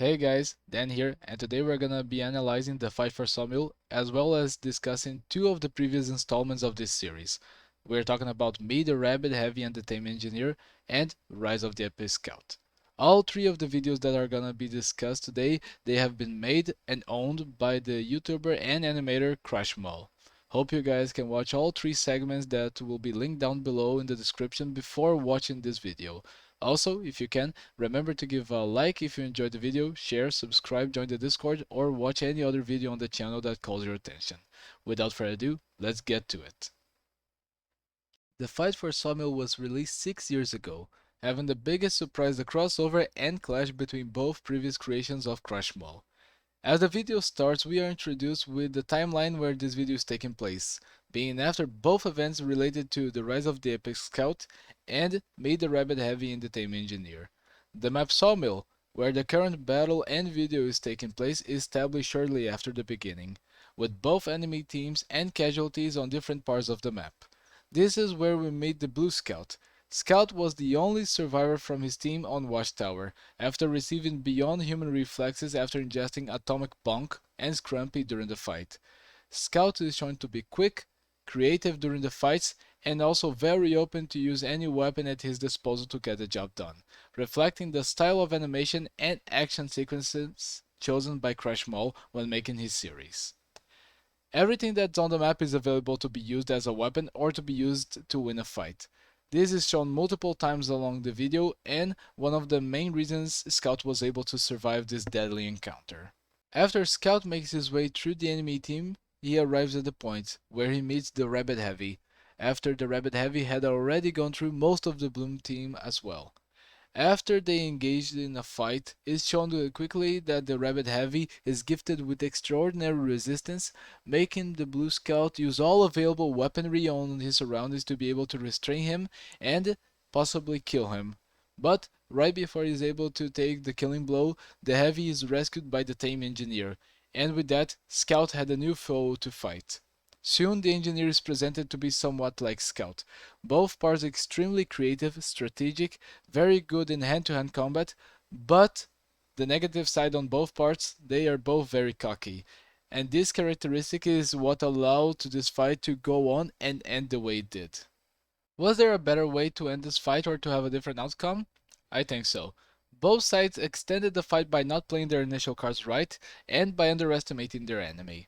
Hey guys, Dan here, and today we're gonna be analyzing the fight for Sawmill, as well as discussing two of the previous installments of this series. We're talking about Me the Rabbit Heavy Entertainment Engineer and Rise of the Epic Scout. All three of the videos that are gonna be discussed today, they have been made and owned by the YouTuber and animator Maul. Hope you guys can watch all three segments that will be linked down below in the description before watching this video. Also, if you can, remember to give a like if you enjoyed the video, share, subscribe, join the Discord, or watch any other video on the channel that calls your attention. Without further ado, let's get to it. The Fight for Sawmill was released 6 years ago, having the biggest surprise the crossover and clash between both previous creations of Maul. As the video starts, we are introduced with the timeline where this video is taking place, being after both events related to the Rise of the Epic Scout and Made the Rabbit Heavy Entertainment Engineer. The map Sawmill, where the current battle and video is taking place, is established shortly after the beginning, with both enemy teams and casualties on different parts of the map. This is where we meet the Blue Scout. Scout was the only survivor from his team on Watchtower, after receiving beyond human reflexes after ingesting Atomic Bonk and Scrumpy during the fight. Scout is shown to be quick, creative during the fights, and also very open to use any weapon at his disposal to get the job done, reflecting the style of animation and action sequences chosen by Maul when making his series. Everything that's on the map is available to be used as a weapon or to be used to win a fight. This is shown multiple times along the video and one of the main reasons Scout was able to survive this deadly encounter. After Scout makes his way through the enemy team, he arrives at the point where he meets the Rabbit Heavy, after the Rabbit Heavy had already gone through most of the Bloom team as well. After they engaged in a fight, it's shown quickly that the Rabbit Heavy is gifted with extraordinary resistance, making the Blue Scout use all available weaponry on his surroundings to be able to restrain him and possibly kill him. But right before he's able to take the killing blow, the Heavy is rescued by the Tame Engineer, and with that, Scout had a new foe to fight. Soon the engineer is presented to be somewhat like Scout, both parts extremely creative, strategic, very good in hand-to-hand combat, but the negative side on both parts, they are both very cocky. And this characteristic is what allowed to this fight to go on and end the way it did. Was there a better way to end this fight or to have a different outcome? I think so. Both sides extended the fight by not playing their initial cards right and by underestimating their enemy.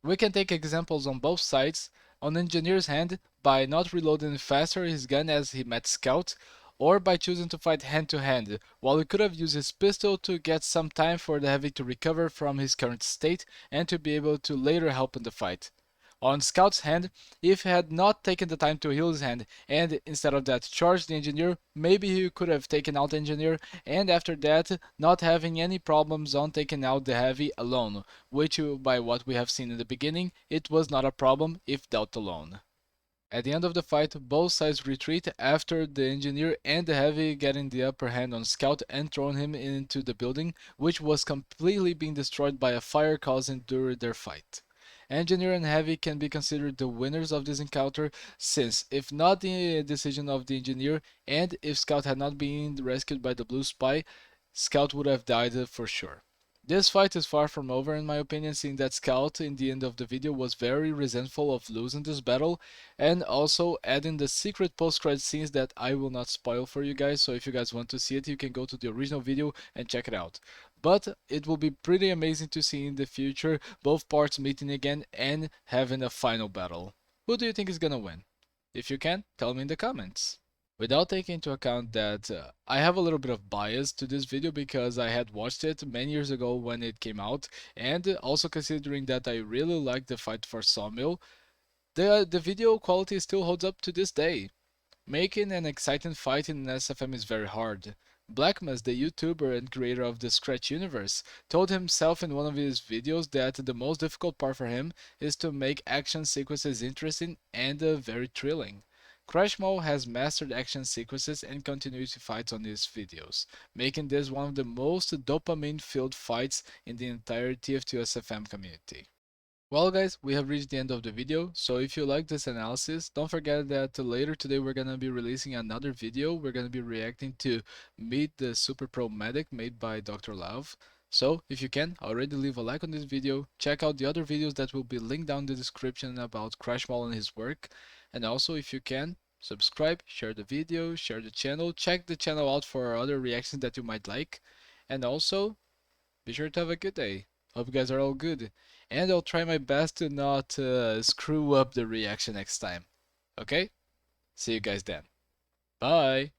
We can take examples on both sides. On Engineer's hand, by not reloading faster his gun as he met Scout, or by choosing to fight hand to hand, while he could have used his pistol to get some time for the Heavy to recover from his current state and to be able to later help in the fight. On Scout's hand, if he had not taken the time to heal his hand and instead of that charged the Engineer, maybe he could have taken out the Engineer and after that not having any problems on taking out the Heavy alone, which by what we have seen in the beginning, it was not a problem if dealt alone. At the end of the fight, both sides retreat after the Engineer and the Heavy getting the upper hand on Scout and throwing him into the building, which was completely being destroyed by a fire caused during their fight. Engineer and Heavy can be considered the winners of this encounter, since if not the decision of the Engineer and if Scout had not been rescued by the Blue Spy, Scout would have died for sure. This fight is far from over in my opinion, seeing that Scout in the end of the video was very resentful of losing this battle, and also adding the secret post-credit scenes that I will not spoil for you guys, so if you guys want to see it you can go to the original video and check it out. But it will be pretty amazing to see in the future both parts meeting again and having a final battle. Who do you think is gonna win? If you can, tell me in the comments. Without taking into account that I have a little bit of bias to this video because I had watched it many years ago when it came out, and also considering that I really liked the fight for Sawmill, the video quality still holds up to this day. Making an exciting fight in an SFM is very hard. Blackmas, the YouTuber and creator of the Scratch universe, told himself in one of his videos that the most difficult part for him is to make action sequences interesting and very thrilling. Maul has mastered action sequences and continuity fights on his videos, making this one of the most dopamine-filled fights in the entire TF2 SFM community. Well guys, we have reached the end of the video, so if you like this analysis, don't forget that later today we're gonna be releasing another video. We're gonna be reacting to Meet the Super Pro Medic made by Dr. Love. So if you can, already leave a like on this video, check out the other videos that will be linked down in the description about Crash Maul and his work, and also if you can, subscribe, share the video, share the channel, check the channel out for other reactions that you might like, and also be sure to have a good day. Hope you guys are all good, and I'll try my best to not screw up the reaction next time. Okay? See you guys then. Bye!